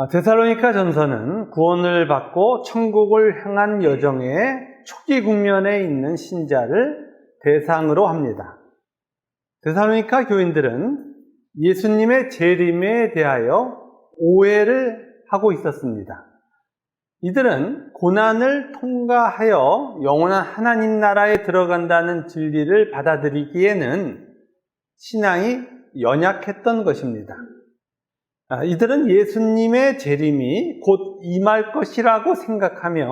데살로니가 전서는 구원을 받고 천국을 향한 여정의 초기 국면에 있는 신자를 대상으로 합니다. 데살로니가 교인들은 예수님의 재림에 대하여 오해를 하고 있었습니다. 이들은 고난을 통과하여 영원한 하나님 나라에 들어간다는 진리를 받아들이기에는 신앙이 연약했던 것입니다. 이들은 예수님의 재림이 곧 임할 것이라고 생각하며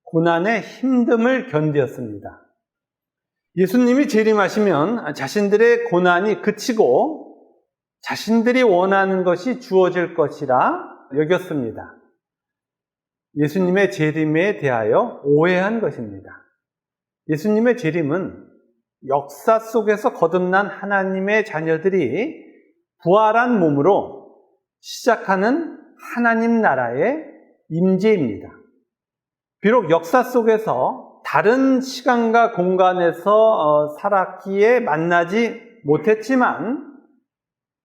고난의 힘듦을 견디었습니다. 예수님이 재림하시면 자신들의 고난이 그치고 자신들이 원하는 것이 주어질 것이라 여겼습니다. 예수님의 재림에 대하여 오해한 것입니다. 예수님의 재림은 역사 속에서 거듭난 하나님의 자녀들이 부활한 몸으로 시작하는 하나님 나라의 임재입니다. 비록 역사 속에서 다른 시간과 공간에서 살았기에 만나지 못했지만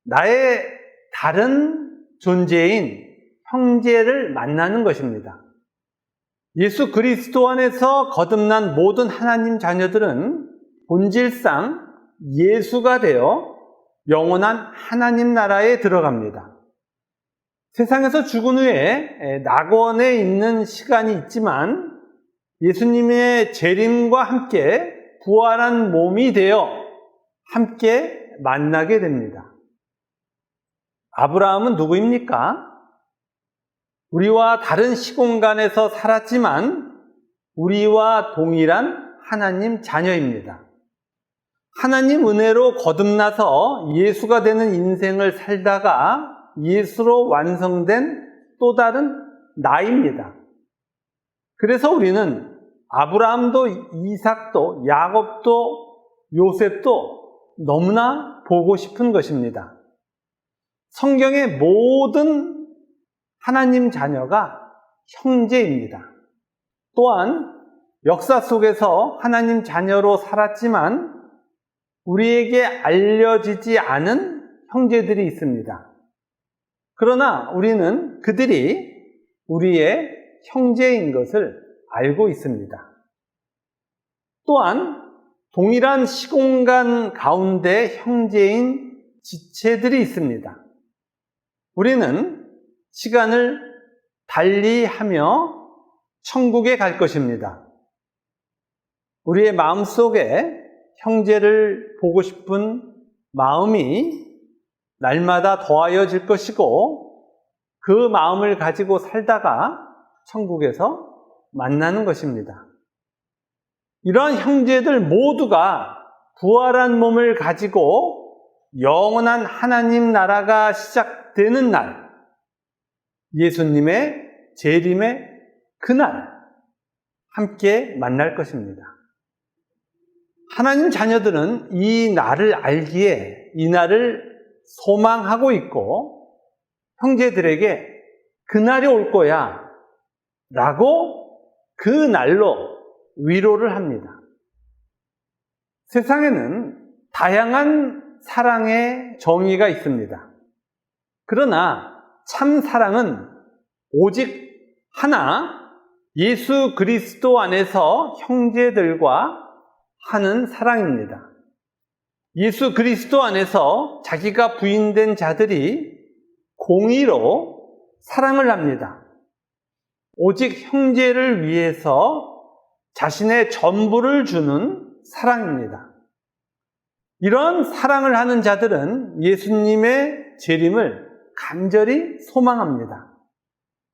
나의 다른 존재인 형제를 만나는 것입니다. 예수 그리스도 안에서 거듭난 모든 하나님 자녀들은 본질상 예수가 되어 영원한 하나님 나라에 들어갑니다. 세상에서 죽은 후에 낙원에 있는 시간이 있지만 예수님의 재림과 함께 부활한 몸이 되어 함께 만나게 됩니다. 아브라함은 누구입니까? 우리와 다른 시공간에서 살았지만 우리와 동일한 하나님 자녀입니다. 하나님 은혜로 거듭나서 예수가 되는 인생을 살다가 예수로 완성된 또 다른 나입니다. 그래서 우리는 아브라함도 이삭도 야곱도 요셉도 너무나 보고 싶은 것입니다. 성경의 모든 하나님 자녀가 형제입니다. 또한 역사 속에서 하나님 자녀로 살았지만 우리에게 알려지지 않은 형제들이 있습니다. 그러나 우리는 그들이 우리의 형제인 것을 알고 있습니다. 또한 동일한 시공간 가운데 형제인 지체들이 있습니다. 우리는 시간을 달리하며 천국에 갈 것입니다. 우리의 마음속에 형제를 보고 싶은 마음이 날마다 더하여질 것이고 그 마음을 가지고 살다가 천국에서 만나는 것입니다. 이러한 형제들 모두가 부활한 몸을 가지고 영원한 하나님 나라가 시작되는 날, 예수님의 재림의 그날 함께 만날 것입니다. 하나님 자녀들은 이 날을 알기에 이 날을 소망하고 있고 형제들에게 그날이 올 거야 라고 그 날로 위로를 합니다. 세상에는 다양한 사랑의 정의가 있습니다. 그러나 참 사랑은 오직 하나, 예수 그리스도 안에서 형제들과 하는 사랑입니다. 예수 그리스도 안에서 자기가 부인된 자들이 공의로 사랑을 합니다. 오직 형제를 위해서 자신의 전부를 주는 사랑입니다. 이런 사랑을 하는 자들은 예수님의 재림을 간절히 소망합니다.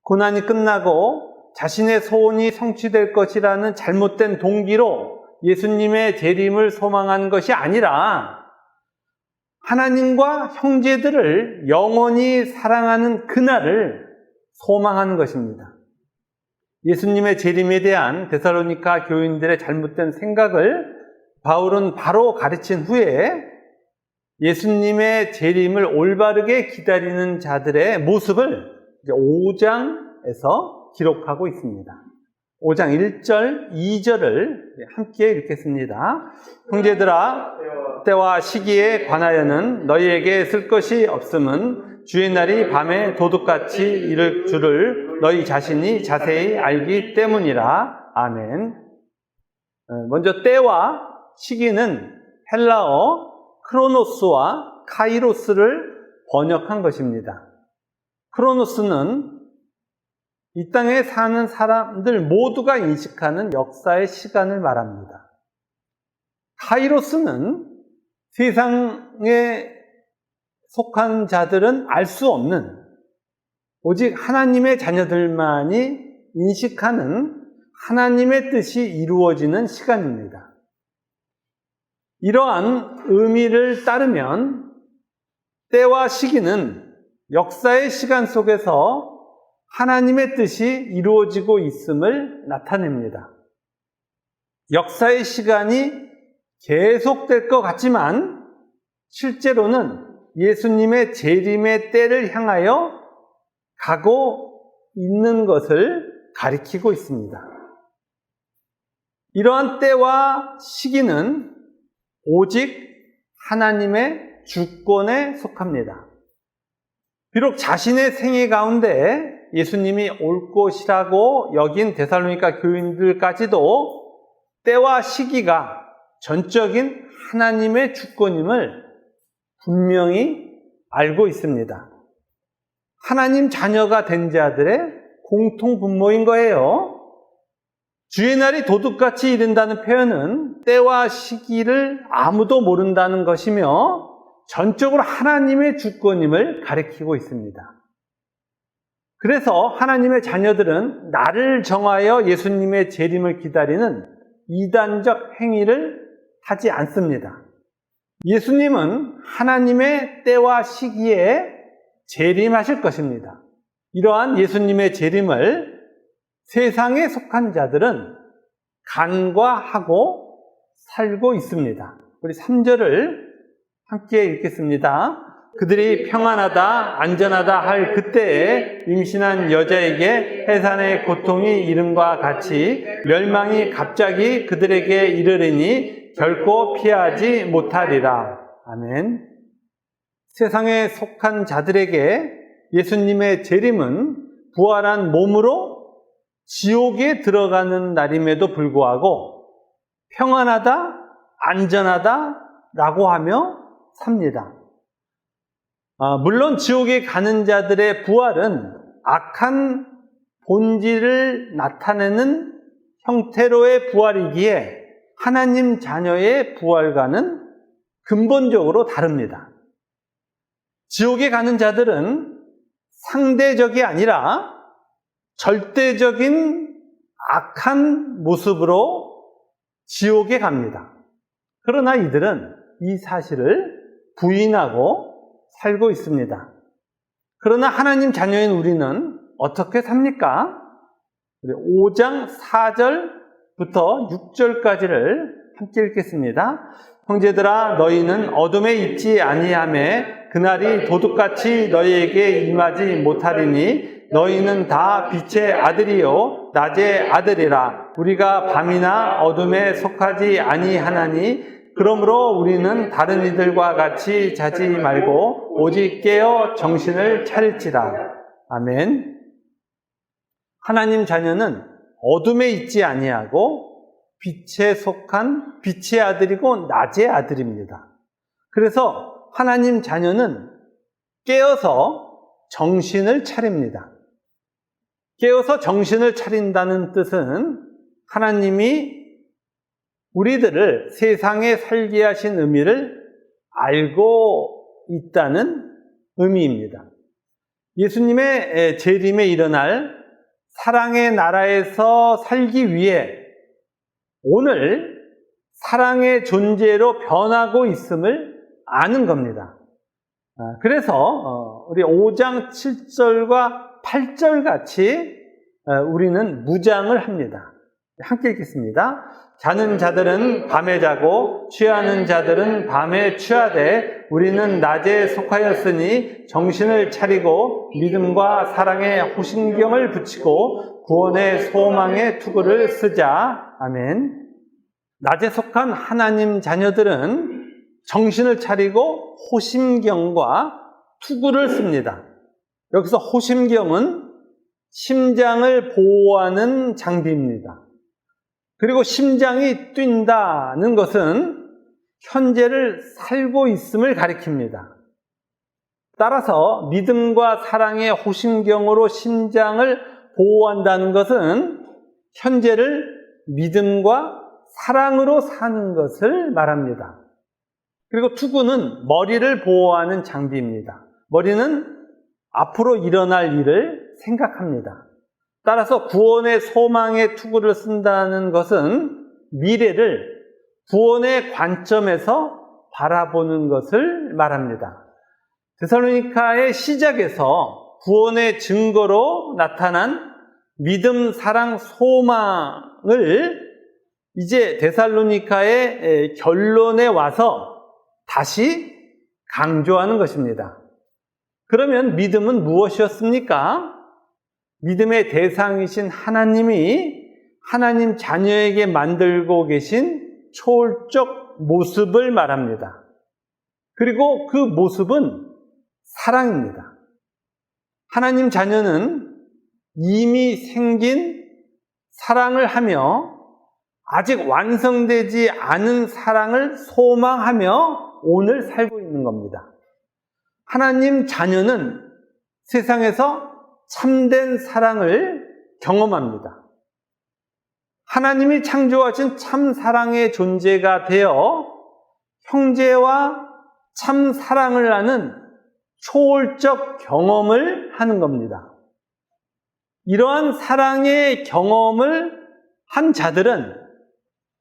고난이 끝나고 자신의 소원이 성취될 것이라는 잘못된 동기로 예수님의 재림을 소망한 것이 아니라 하나님과 형제들을 영원히 사랑하는 그날을 소망하는 것입니다. 예수님의 재림에 대한 데살로니가 교인들의 잘못된 생각을 바울은 바로 가르친 후에 예수님의 재림을 올바르게 기다리는 자들의 모습을 5장에서 기록하고 있습니다. 5장 1절, 2절을 함께 읽겠습니다. 형제들아, 때와 시기에 관하여는 너희에게 쓸 것이 없음은 주의 날이 밤에 도둑같이 이를 줄을 너희 자신이 자세히 알기 때문이라. 아멘. 먼저 때와 시기는 헬라어 크로노스와 카이로스를 번역한 것입니다. 크로노스는 이 땅에 사는 사람들 모두가 인식하는 역사의 시간을 말합니다. 카이로스는 세상에 속한 자들은 알 수 없는, 오직 하나님의 자녀들만이 인식하는 하나님의 뜻이 이루어지는 시간입니다. 이러한 의미를 따르면 때와 시기는 역사의 시간 속에서 하나님의 뜻이 이루어지고 있음을 나타냅니다. 역사의 시간이 계속될 것 같지만 실제로는 예수님의 재림의 때를 향하여 가고 있는 것을 가리키고 있습니다. 이러한 때와 시기는 오직 하나님의 주권에 속합니다. 비록 자신의 생애 가운데 예수님이 올 것이라고 여긴 데살로니가 교인들까지도 때와 시기가 전적인 하나님의 주권임을 분명히 알고 있습니다. 하나님 자녀가 된 자들의 공통 분모인 거예요. 주의 날이 도둑같이 이른다는 표현은 때와 시기를 아무도 모른다는 것이며 전적으로 하나님의 주권임을 가리키고 있습니다. 그래서 하나님의 자녀들은 날을 정하여 예수님의 재림을 기다리는 이단적 행위를 하지 않습니다. 예수님은 하나님의 때와 시기에 재림하실 것입니다. 이러한 예수님의 재림을 세상에 속한 자들은 간과하고 살고 있습니다. 우리 3절을 함께 읽겠습니다. 그들이 평안하다, 안전하다 할 그때에 임신한 여자에게 해산의 고통이 이름과 같이 멸망이 갑자기 그들에게 이르리니 결코 피하지 못하리라. 아멘. 세상에 속한 자들에게 예수님의 재림은 부활한 몸으로 지옥에 들어가는 날임에도 불구하고 평안하다, 안전하다라고 하며 삽니다. 물론 지옥에 가는 자들의 부활은 악한 본질을 나타내는 형태로의 부활이기에 하나님 자녀의 부활과는 근본적으로 다릅니다. 지옥에 가는 자들은 상대적이 아니라 절대적인 악한 모습으로 지옥에 갑니다. 그러나 이들은 이 사실을 부인하고 살고 있습니다. 그러나 하나님 자녀인 우리는 어떻게 삽니까? 5장 4절부터 6절까지를 함께 읽겠습니다. 형제들아, 너희는 어둠에 있지 아니하매 그날이 도둑같이 너희에게 임하지 못하리니 너희는 다 빛의 아들이요 낮의 아들이라. 우리가 밤이나 어둠에 속하지 아니하나니 그러므로 우리는 다른 이들과 같이 자지 말고 오직 깨어 정신을 차릴지라. 아멘. 하나님 자녀는 어둠에 있지 아니하고 빛에 속한 빛의 아들이고 낮의 아들입니다. 그래서 하나님 자녀는 깨어서 정신을 차립니다. 깨어서 정신을 차린다는 뜻은 하나님이 우리들을 세상에 살게 하신 의미를 알고 있다는 의미입니다. 예수님의 재림에 일어날 사랑의 나라에서 살기 위해 오늘 사랑의 존재로 변하고 있음을 아는 겁니다. 그래서 우리 5장 7절과 8절 같이 우리는 무장을 합니다. 함께 읽겠습니다. 자는 자들은 밤에 자고 취하는 자들은 밤에 취하되 우리는 낮에 속하였으니 정신을 차리고 믿음과 사랑에 호심경을 붙이고 구원의 소망의 투구를 쓰자. 아멘. 낮에 속한 하나님 자녀들은 정신을 차리고 호심경과 투구를 씁니다. 여기서 호심경은 심장을 보호하는 장비입니다. 그리고 심장이 뛴다는 것은 현재를 살고 있음을 가리킵니다. 따라서 믿음과 사랑의 호심경으로 심장을 보호한다는 것은 현재를 믿음과 사랑으로 사는 것을 말합니다. 그리고 투구는 머리를 보호하는 장비입니다. 머리는 앞으로 일어날 일을 생각합니다. 따라서 구원의 소망의 투구를 쓴다는 것은 미래를 구원의 관점에서 바라보는 것을 말합니다. 데살로니가의 시작에서 구원의 증거로 나타난 믿음, 사랑, 소망을 이제 데살로니가의 결론에 와서 다시 강조하는 것입니다. 그러면 믿음은 무엇이었습니까? 믿음의 대상이신 하나님이 하나님 자녀에게 만들고 계신 초월적 모습을 말합니다. 그리고 그 모습은 사랑입니다. 하나님 자녀는 이미 생긴 사랑을 하며 아직 완성되지 않은 사랑을 소망하며 오늘 살고 있는 겁니다. 하나님 자녀는 세상에서 참된 사랑을 경험합니다. 하나님이 창조하신 참 사랑의 존재가 되어 형제와 참 사랑을 하는 초월적 경험을 하는 겁니다. 이러한 사랑의 경험을 한 자들은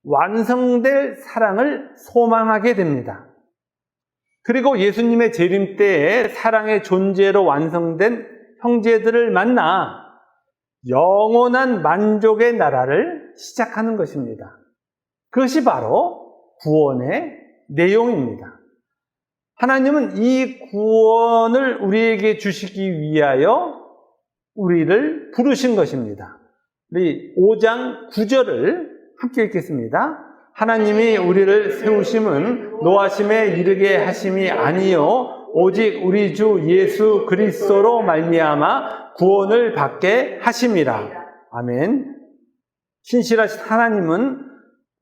완성될 사랑을 소망하게 됩니다. 그리고 예수님의 재림 때에 사랑의 존재로 완성된 형제들을 만나 영원한 만족의 나라를 시작하는 것입니다. 그것이 바로 구원의 내용입니다. 하나님은 이 구원을 우리에게 주시기 위하여 우리를 부르신 것입니다. 우리 5장 9절을 함께 읽겠습니다. 하나님이 우리를 세우심은 노하심에 이르게 하심이 아니요 오직 우리 주 예수 그리스도로 말미암아 구원을 받게 하심이라. 아멘. 신실하신 하나님은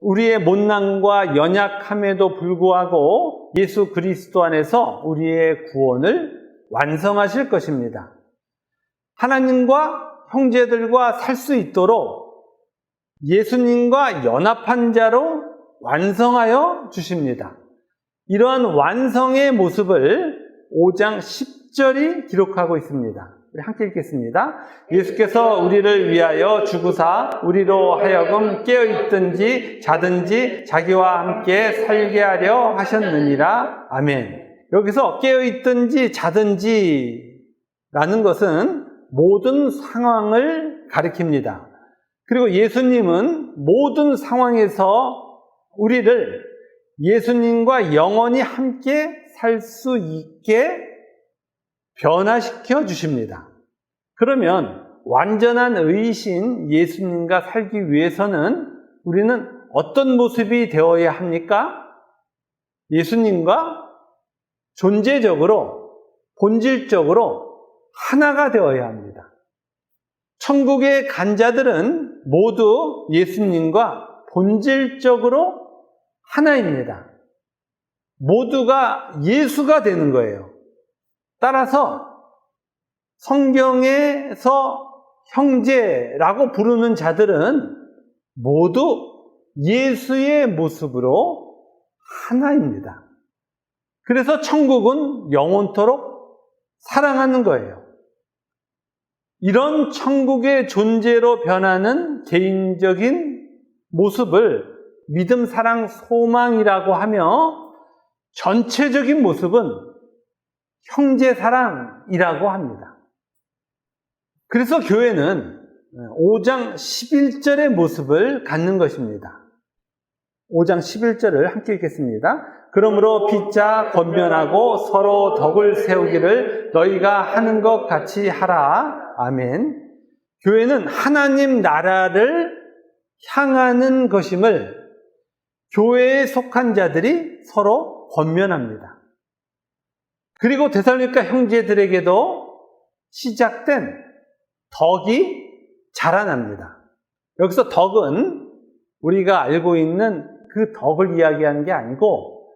우리의 못난과 연약함에도 불구하고 예수 그리스도 안에서 우리의 구원을 완성하실 것입니다. 하나님과 형제들과 살 수 있도록 예수님과 연합한 자로 완성하여 주십니다. 이러한 완성의 모습을 5장 10절이 기록하고 있습니다. 우리 함께 읽겠습니다. 예수께서 우리를 위하여 죽으사 우리로 하여금 깨어있든지 자든지 자기와 함께 살게 하려 하셨느니라. 아멘. 여기서 깨어있든지 자든지 라는 것은 모든 상황을 가리킵니다. 그리고 예수님은 모든 상황에서 우리를 예수님과 영원히 함께 살 수 있게 변화시켜 주십니다. 그러면 완전한 의이신 예수님과 살기 위해서는 우리는 어떤 모습이 되어야 합니까? 예수님과 존재적으로, 본질적으로 하나가 되어야 합니다. 천국에 간 자들은 모두 예수님과 본질적으로 하나입니다. 모두가 예수가 되는 거예요. 따라서 성경에서 형제라고 부르는 자들은 모두 예수의 모습으로 하나입니다. 그래서 천국은 영원토록 사랑하는 거예요. 이런 천국의 존재로 변하는 개인적인 모습을 믿음, 사랑, 소망이라고 하며 전체적인 모습은 형제 사랑이라고 합니다. 그래서 교회는 5장 11절의 모습을 갖는 것입니다. 5장 11절을 함께 읽겠습니다. 그러므로 피차 권면하고 서로 덕을 세우기를 너희가 하는 것 같이 하라. 아멘. 교회는 하나님 나라를 향하는 것임을 교회에 속한 자들이 서로 권면합니다. 그리고 데살로니가 형제들에게도 시작된 덕이 자라납니다. 여기서 덕은 우리가 알고 있는 그 덕을 이야기하는 게 아니고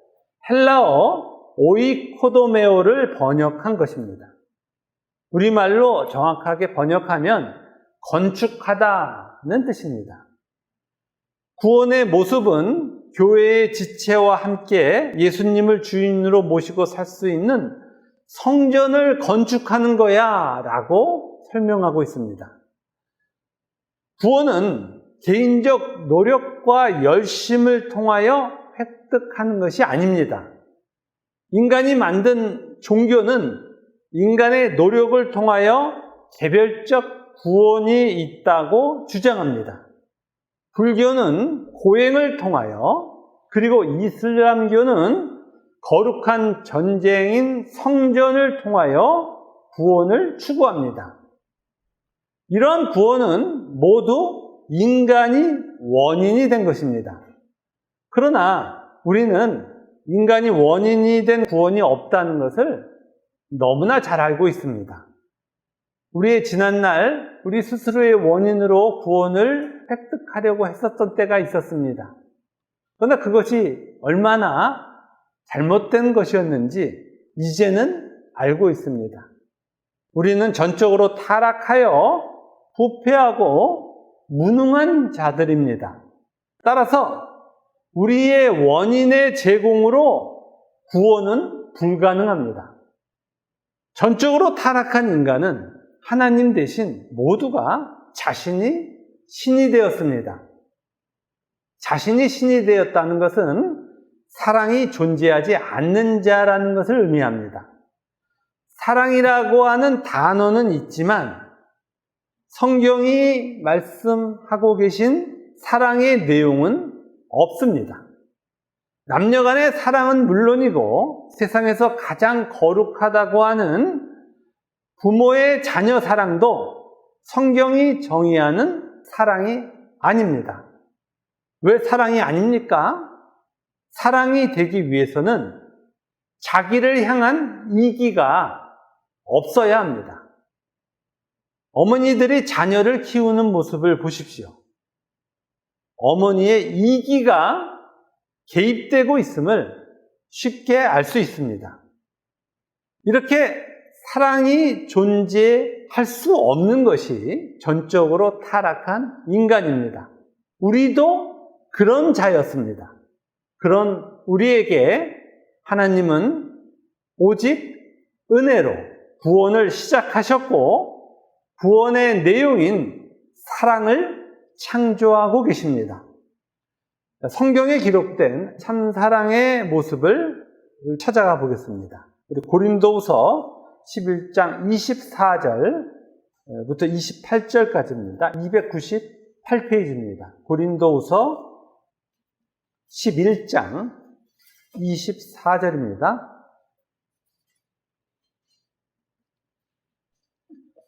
헬라어 오이코도메오를 번역한 것입니다. 우리말로 정확하게 번역하면 건축하다는 뜻입니다. 구원의 모습은 교회의 지체와 함께 예수님을 주인으로 모시고 살 수 있는 성전을 건축하는 거야 라고 설명하고 있습니다. 구원은 개인적 노력과 열심을 통하여 획득하는 것이 아닙니다. 인간이 만든 종교는 인간의 노력을 통하여 개별적 구원이 있다고 주장합니다. 불교는 고행을 통하여, 그리고 이슬람교는 거룩한 전쟁인 성전을 통하여 구원을 추구합니다. 이런 구원은 모두 인간이 원인이 된 것입니다. 그러나 우리는 인간이 원인이 된 구원이 없다는 것을 너무나 잘 알고 있습니다. 우리의 지난날 우리 스스로의 원인으로 구원을 획득하려고 했었던 때가 있었습니다. 그러나 그것이 얼마나 잘못된 것이었는지 이제는 알고 있습니다. 우리는 전적으로 타락하여 부패하고 무능한 자들입니다. 따라서 우리의 원인의 제공으로 구원은 불가능합니다. 전적으로 타락한 인간은 하나님 대신 모두가 자신이 신이 되었습니다. 자신이 신이 되었다는 것은 사랑이 존재하지 않는 자라는 것을 의미합니다. 사랑이라고 하는 단어는 있지만 성경이 말씀하고 계신 사랑의 내용은 없습니다. 남녀 간의 사랑은 물론이고 세상에서 가장 거룩하다고 하는 부모의 자녀 사랑도 성경이 정의하는 사랑이 아닙니다. 왜 사랑이 아닙니까? 사랑이 되기 위해서는 자기를 향한 이기가 없어야 합니다. 어머니들이 자녀를 키우는 모습을 보십시오. 어머니의 이기가 개입되고 있음을 쉽게 알 수 있습니다. 이렇게 사랑이 존재할 수 없는 것이 전적으로 타락한 인간입니다. 우리도 그런 자였습니다. 그런 우리에게 하나님은 오직 은혜로 구원을 시작하셨고 구원의 내용인 사랑을 창조하고 계십니다. 성경에 기록된 참사랑의 모습을 찾아가 보겠습니다. 고린도후서 11장 24절부터 28절까지입니다. 298페이지입니다. 고린도후서 11장 24절입니다.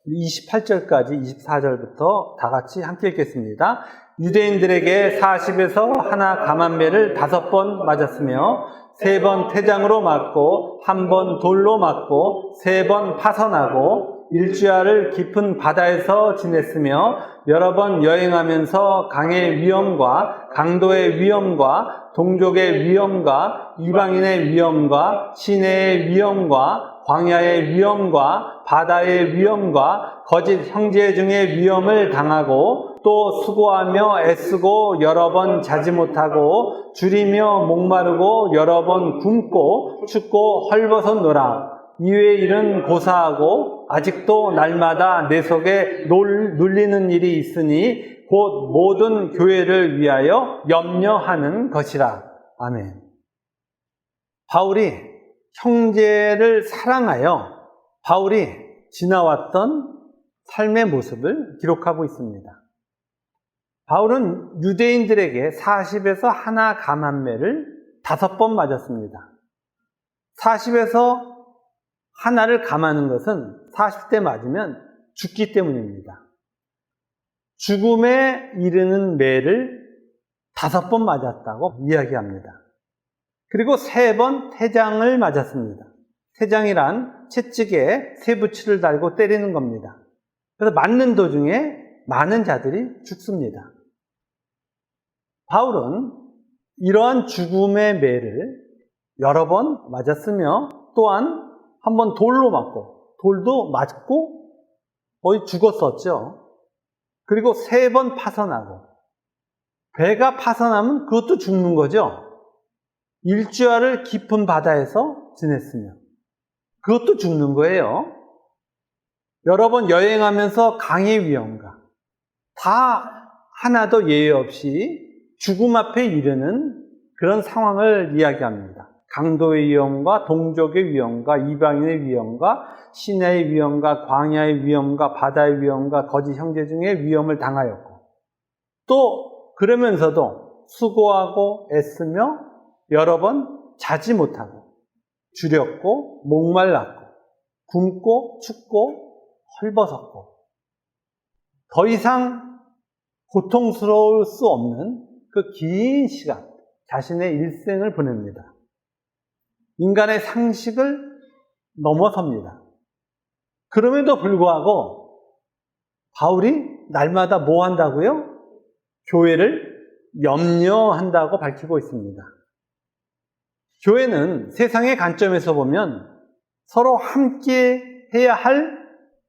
28절까지 24절부터 다 같이 함께 읽겠습니다. 유대인들에게 40에서 하나 감한매를 5번 맞았으며 3번 태장으로 맞고 1번 돌로 맞고 3번 파선하고 일주야를 깊은 바다에서 지냈으며 여러 번 여행하면서 강의 위험과 강도의 위험과 동족의 위험과 이방인의 위험과 시내의 위험과 광야의 위험과 바다의 위험과 거짓 형제 중의 위험을 당하고 또 수고하며 애쓰고 여러 번 자지 못하고 줄이며 목마르고 여러 번 굶고 춥고 헐벗었노라. 이외의 일은 고사하고 아직도 날마다 내 속에 눌리는 일이 있으니 곧 모든 교회를 위하여 염려하는 것이라. 아멘. 바울이 형제를 사랑하여 바울이 지나왔던 삶의 모습을 기록하고 있습니다. 바울은 유대인들에게 40에서 하나 감한매를 5번 맞았습니다. 40에서 하나를 감하는 것은 40대 맞으면 죽기 때문입니다. 죽음에 이르는 매를 5번 맞았다고 이야기합니다. 그리고 3번 태장을 맞았습니다. 태장이란 채찍에 쇠붙이를 달고 때리는 겁니다. 그래서 맞는 도중에 많은 자들이 죽습니다. 바울은 이러한 죽음의 매를 여러 번 맞았으며 또한 한 번 돌로 맞고 돌도 맞고 거의 죽었었죠. 그리고 3번 파선하고 배가 파선하면 그것도 죽는 거죠. 일주일을 깊은 바다에서 지냈으며 그것도 죽는 거예요. 여러 번 여행하면서 강의 위험과 다 하나도 예외 없이 죽음 앞에 이르는 그런 상황을 이야기합니다. 강도의 위험과 동족의 위험과 이방인의 위험과 시내의 위험과 광야의 위험과 바다의 위험과 거짓 형제 중에 위험을 당하였고 또 그러면서도 수고하고 애쓰며 여러 번 자지 못하고 주렸고 목말랐고 굶고 춥고 헐벗었고 더 이상 고통스러울 수 없는 그 긴 시간 자신의 일생을 보냅니다. 인간의 상식을 넘어섭니다. 그럼에도 불구하고 바울이 날마다 뭐 한다고요? 교회를 염려한다고 밝히고 있습니다. 교회는 세상의 관점에서 보면 서로 함께 해야 할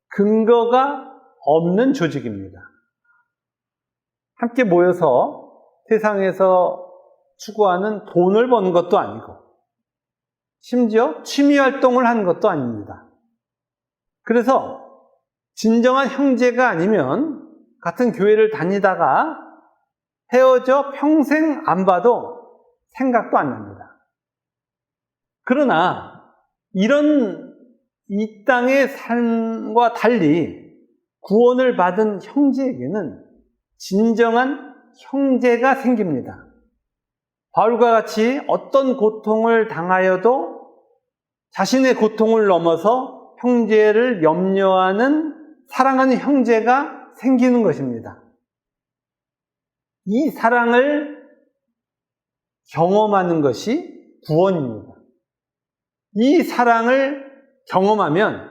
근거가 없는 조직입니다. 함께 모여서 세상에서 추구하는 돈을 버는 것도 아니고 심지어 취미 활동을 하는 것도 아닙니다. 그래서 진정한 형제가 아니면 같은 교회를 다니다가 헤어져 평생 안 봐도 생각도 안 납니다. 그러나 이런 이 땅의 삶과 달리 구원을 받은 형제에게는 진정한 형제가 생깁니다. 바울과 같이 어떤 고통을 당하여도 자신의 고통을 넘어서 형제를 염려하는 사랑하는 형제가 생기는 것입니다. 이 사랑을 경험하는 것이 구원입니다. 이 사랑을 경험하면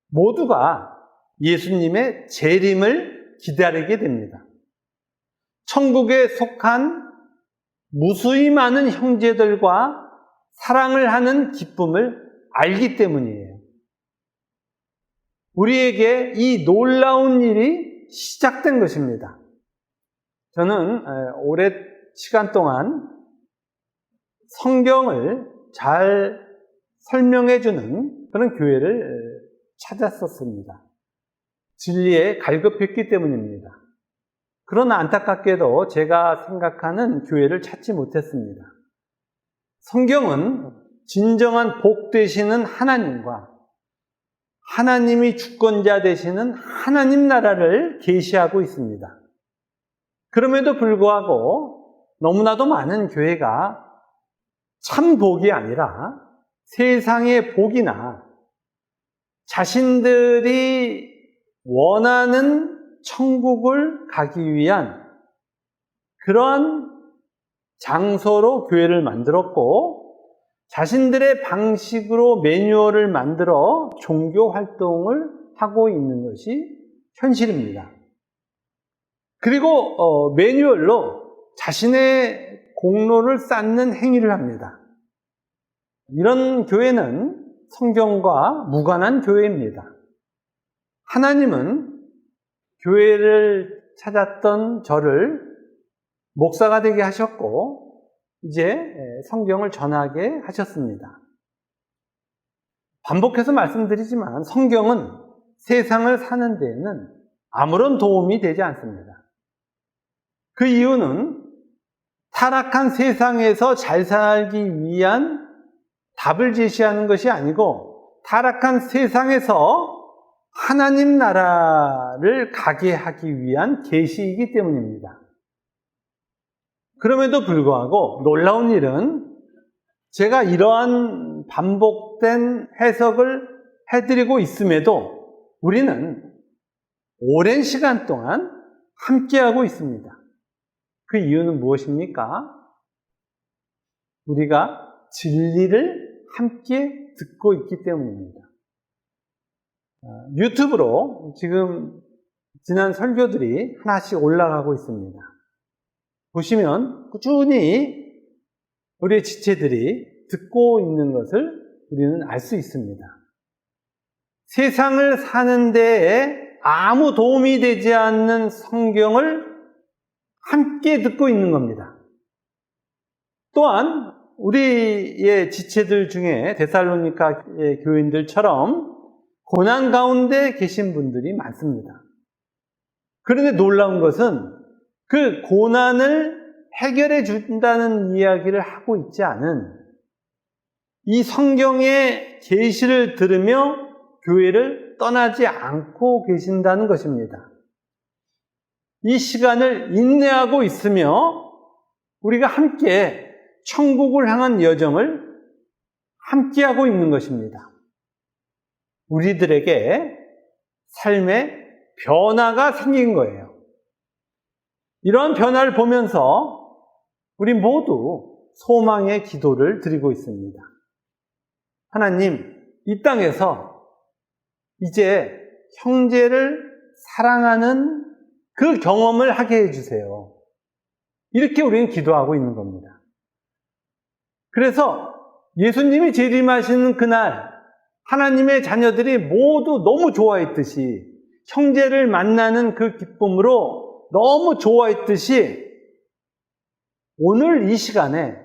모두가 예수님의 재림을 기다리게 됩니다. 천국에 속한 무수히 많은 형제들과 사랑을 하는 기쁨을 알기 때문이에요. 우리에게 이 놀라운 일이 시작된 것입니다. 저는 오랜 시간 동안 성경을 잘 설명해주는 그런 교회를 찾았었습니다. 진리에 갈급했기 때문입니다. 그러나 안타깝게도 제가 생각하는 교회를 찾지 못했습니다. 성경은 진정한 복 되시는 하나님과 하나님이 주권자 되시는 하나님 나라를 계시하고 있습니다. 그럼에도 불구하고 너무나도 많은 교회가 참 복이 아니라 세상의 복이나 자신들이 원하는 천국을 가기 위한 그러한 장소로 교회를 만들었고 자신들의 방식으로 매뉴얼을 만들어 종교 활동을 하고 있는 것이 현실입니다. 그리고 매뉴얼로 자신의 공로를 쌓는 행위를 합니다. 이런 교회는 성경과 무관한 교회입니다. 하나님은 교회를 찾았던 저를 목사가 되게 하셨고 이제 성경을 전하게 하셨습니다. 반복해서 말씀드리지만 성경은 세상을 사는 데에는 아무런 도움이 되지 않습니다. 그 이유는 타락한 세상에서 잘 살기 위한 답을 제시하는 것이 아니고 타락한 세상에서 하나님 나라를 가게 하기 위한 계시이기 때문입니다. 그럼에도 불구하고 놀라운 일은 제가 이러한 반복된 해석을 해드리고 있음에도 우리는 오랜 시간 동안 함께하고 있습니다. 그 이유는 무엇입니까? 우리가 진리를 함께 듣고 있기 때문입니다. 유튜브로 지금 지난 설교들이 하나씩 올라가고 있습니다. 보시면 꾸준히 우리의 지체들이 듣고 있는 것을 우리는 알 수 있습니다. 세상을 사는 데에 아무 도움이 되지 않는 성경을 함께 듣고 있는 겁니다. 또한 우리의 지체들 중에 데살로니가의 교인들처럼 고난 가운데 계신 분들이 많습니다. 그런데 놀라운 것은 그 고난을 해결해 준다는 이야기를 하고 있지 않은 이 성경의 계시를 들으며 교회를 떠나지 않고 계신다는 것입니다. 이 시간을 인내하고 있으며 우리가 함께 천국을 향한 여정을 함께하고 있는 것입니다. 우리들에게 삶의 변화가 생긴 거예요. 이러한 변화를 보면서 우리 모두 소망의 기도를 드리고 있습니다. 하나님, 이 땅에서 이제 형제를 사랑하는 그 경험을 하게 해주세요. 이렇게 우리는 기도하고 있는 겁니다. 그래서 예수님이 재림하시는 그날 하나님의 자녀들이 모두 너무 좋아했듯이 형제를 만나는 그 기쁨으로 너무 좋아했듯이 오늘 이 시간에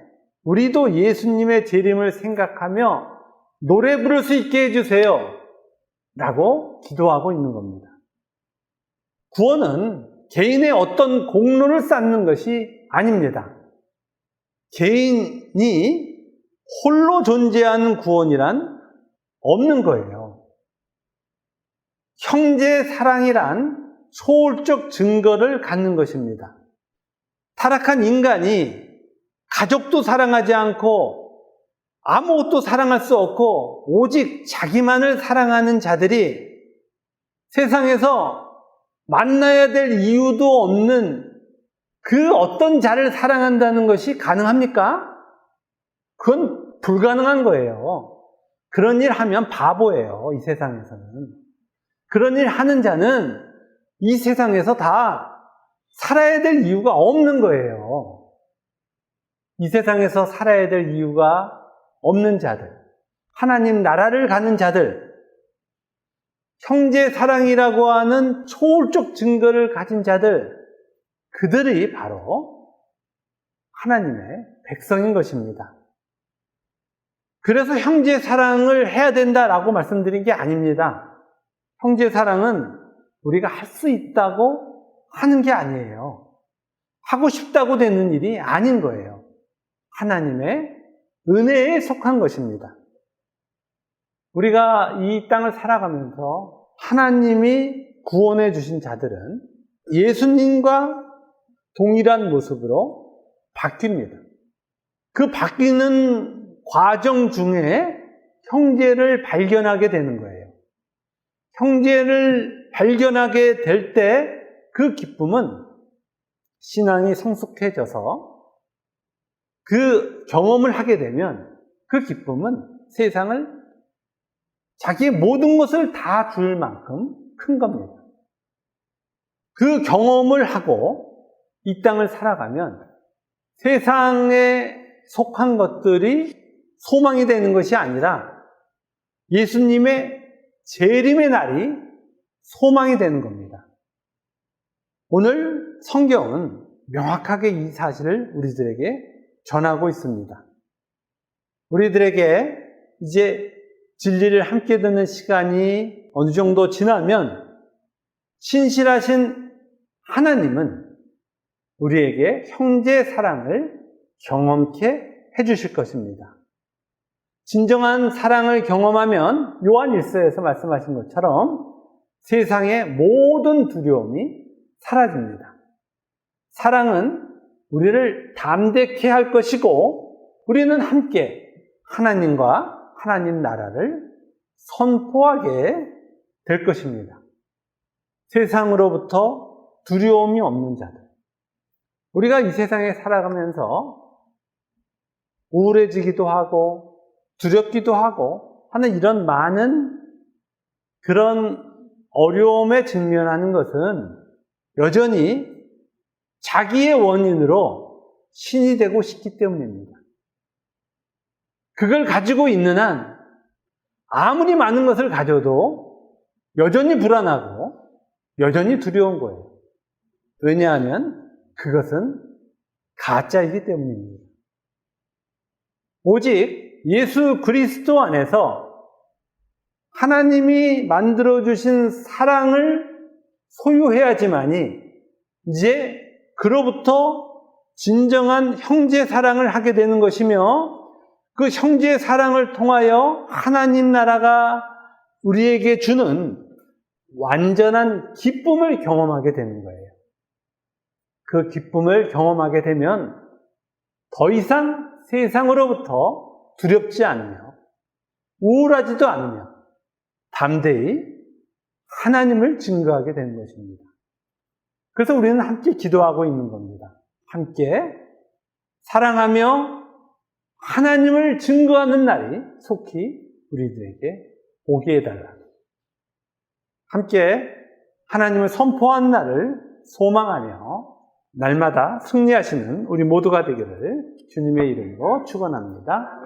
우리도 예수님의 재림을 생각하며 노래 부를 수 있게 해주세요 라고 기도하고 있는 겁니다. 구원은 개인의 어떤 공로를 쌓는 것이 아닙니다. 개인이 홀로 존재하는 구원이란 없는 거예요. 형제 사랑이란 초월적 증거를 갖는 것입니다. 타락한 인간이 가족도 사랑하지 않고 아무것도 사랑할 수 없고 오직 자기만을 사랑하는 자들이 세상에서 만나야 될 이유도 없는 그 어떤 자를 사랑한다는 것이 가능합니까? 그건 불가능한 거예요. 그런 일 하면 바보예요, 이 세상에서는. 그런 일 하는 자는 이 세상에서 다 살아야 될 이유가 없는 거예요. 이 세상에서 살아야 될 이유가 없는 자들, 하나님 나라를 가는 자들, 형제 사랑이라고 하는 초월적 증거를 가진 자들, 그들이 바로 하나님의 백성인 것입니다. 그래서 형제 사랑을 해야 된다라고 말씀드린 게 아닙니다. 형제 사랑은 우리가 할 수 있다고 하는 게 아니에요. 하고 싶다고 되는 일이 아닌 거예요. 하나님의 은혜에 속한 것입니다. 우리가 이 땅을 살아가면서 하나님이 구원해 주신 자들은 예수님과 동일한 모습으로 바뀝니다. 그 바뀌는 과정 중에 형제를 발견하게 되는 거예요. 형제를 발견하게 될 때 그 기쁨은 신앙이 성숙해져서 그 경험을 하게 되면 그 기쁨은 세상을 자기의 모든 것을 다 줄 만큼 큰 겁니다. 그 경험을 하고 이 땅을 살아가면 세상에 속한 것들이 소망이 되는 것이 아니라 예수님의 재림의 날이 소망이 되는 겁니다. 오늘 성경은 명확하게 이 사실을 우리들에게 전하고 있습니다. 우리들에게 이제 진리를 함께 듣는 시간이 어느 정도 지나면 신실하신 하나님은 우리에게 형제 사랑을 경험케 해주실 것입니다. 진정한 사랑을 경험하면 요한 1서에서 말씀하신 것처럼 세상의 모든 두려움이 사라집니다. 사랑은 우리를 담대케 할 것이고 우리는 함께 하나님과 하나님 나라를 선포하게 될 것입니다. 세상으로부터 두려움이 없는 자들. 우리가 이 세상에 살아가면서 우울해지기도 하고 두렵기도 하고 하는 이런 많은 그런 어려움에 직면하는 것은 여전히 자기의 원인으로 신이 되고 싶기 때문입니다. 그걸 가지고 있는 한 아무리 많은 것을 가져도 여전히 불안하고 여전히 두려운 거예요. 왜냐하면 그것은 가짜이기 때문입니다. 오직 예수 그리스도 안에서 하나님이 만들어주신 사랑을 소유해야지만이 이제 그로부터 진정한 형제 사랑을 하게 되는 것이며 그 형제 사랑을 통하여 하나님 나라가 우리에게 주는 완전한 기쁨을 경험하게 되는 거예요. 그 기쁨을 경험하게 되면 더 이상 세상으로부터 두렵지 않으며 우울하지도 않으며 담대히 하나님을 증거하게 되는 것입니다. 그래서 우리는 함께 기도하고 있는 겁니다. 함께 사랑하며 하나님을 증거하는 날이 속히 우리들에게 오게 해달라. 함께 하나님을 선포하는 날을 소망하며 날마다 승리하시는 우리 모두가 되기를 주님의 이름으로 축원합니다.